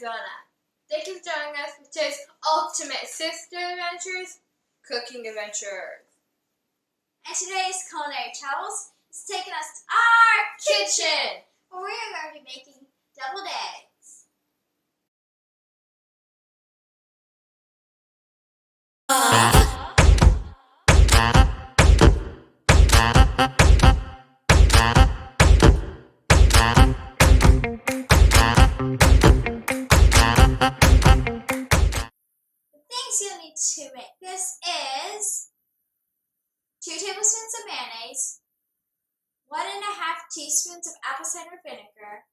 Arizona. Thank you for joining us for today's ultimate sister adventures, cooking adventures. And today's culinary travels is taking us to our kitchen, where we are going to be making deviled eggs. You'll need to make this is 2 tablespoons of mayonnaise, 1.5 teaspoons of apple cider vinegar,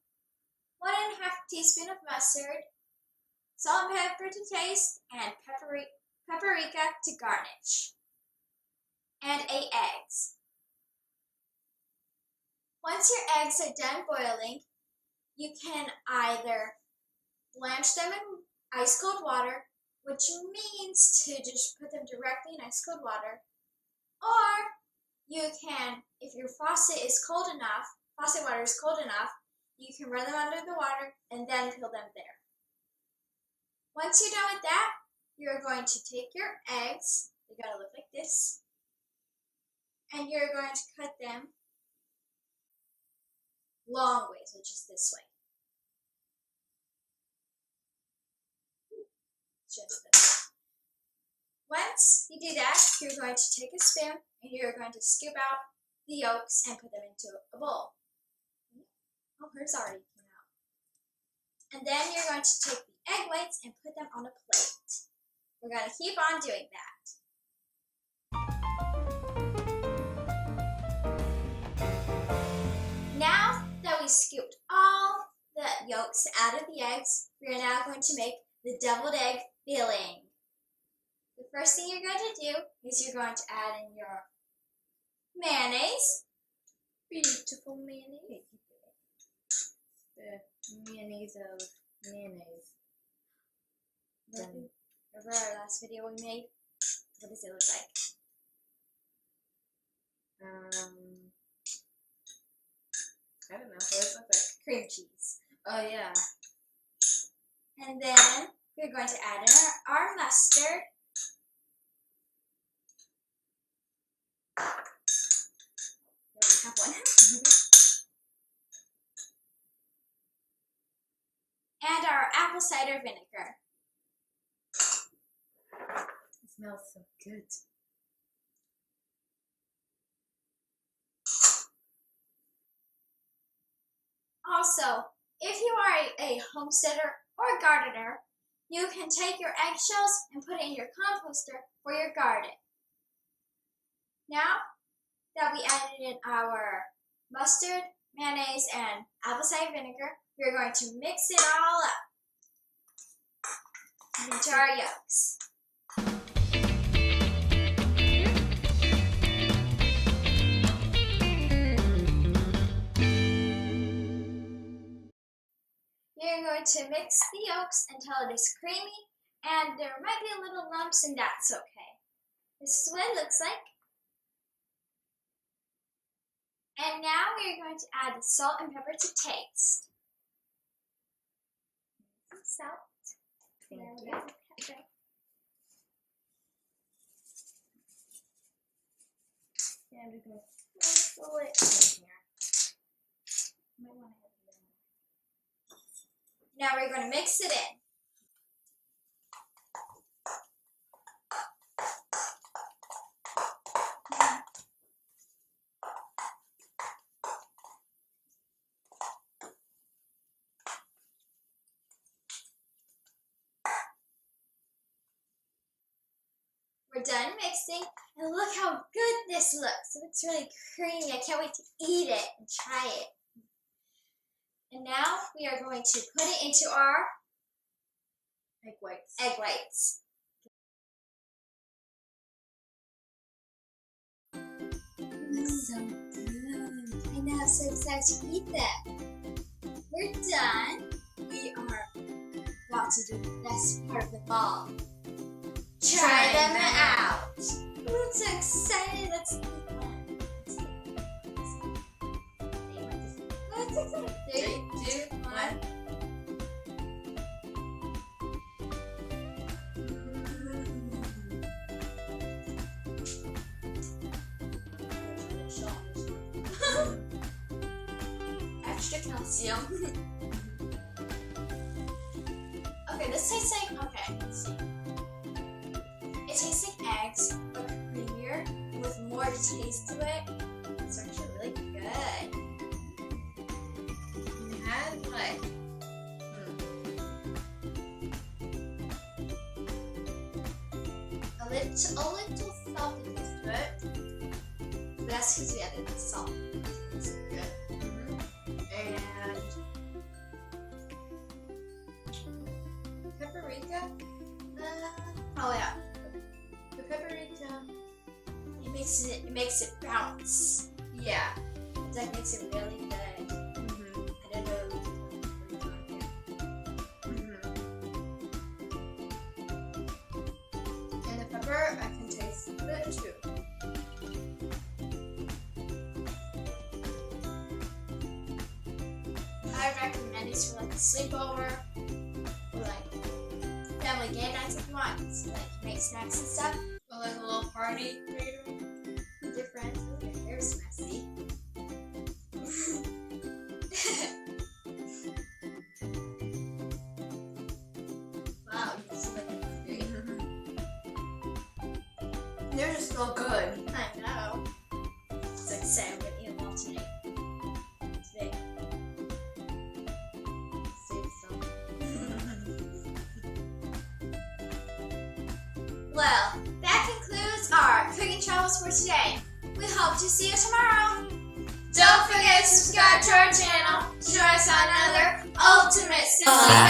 1.5 teaspoon of mustard, salt and pepper to taste, and paprika to garnish, and 8 eggs. Once your eggs are done boiling, you can either blanch them in ice cold water, which means to just put them directly in ice cold water, or you can, if your faucet water is cold enough, you can run them under the water and then peel them there. Once you're done with that, you're going to take your eggs, they gotta look like this, and you're going to cut them long ways, which is this way. Once you do that, you're going to take a spoon and you're going to scoop out the yolks and put them into a bowl. Oh, hers already came out. And then you're going to take the egg whites and put them on a plate. We're going to keep on doing that. Now that we scooped all the yolks out of the eggs, we are now going to make the deviled egg filling. The first thing you're going to do is you're going to add in your mayonnaise. Beautiful mayonnaise. The mayonnaise of mayonnaise. Remember our last video we made? What does it look like? I don't know. What does it look like? Cream cheese. Oh yeah. And then we're going to add in our mustard. There we have one. And our apple cider vinegar. It smells so good. Also, if you are a homesteader or gardener, you can take your eggshells and put it in your composter for your garden. Now that we added in our mustard, mayonnaise, and apple cider vinegar, we're going to mix it all up into our yolks. You're going to mix the yolks until it is creamy, and there might be a little lumps, and that's okay. This is what it looks like. And now we're going to add the salt and pepper to taste. Some salt. Thank There we you. go. Pepper. Yeah, I'm just going to sprinkle it in here. Might want to have a little more. Now we're going to mix it in. We're done mixing, and look how good this looks. It's really creamy. I can't wait to eat it and try it. And now we are going to put it into our Egg whites. egg whites. It looks so good. I know, I'm so excited to eat that. We're done. We are about to do the best part of the ball. Try them out. I'm so excited. Let's eat one. Let's eat one. 3, 2, 1. extra calcium. Okay, this tastes like, okay, let's see. It tastes like eggs, but creamier, with more taste to it. It's actually really good. It has like a little salty taste to it. But that's because we added the salt. It's good. and paprika. Oh yeah, The paprika. it makes it bounce. Yeah. That makes it really good. I don't know. And the pepper, I can taste it too. I recommend these for like a sleepover or like family game nights if you want. So, like make snacks and stuff. Or like a little party later. With your friends. Ooh, your hair is messy. Wow, you just look at me. They're just so good. I know. It's like saying I'm gonna eat them all tonight. Today. Save some. Well, that concludes our cooking travels for today. We hope to see you tomorrow. Don't forget to subscribe to our channel to join us on another Ultimate Sister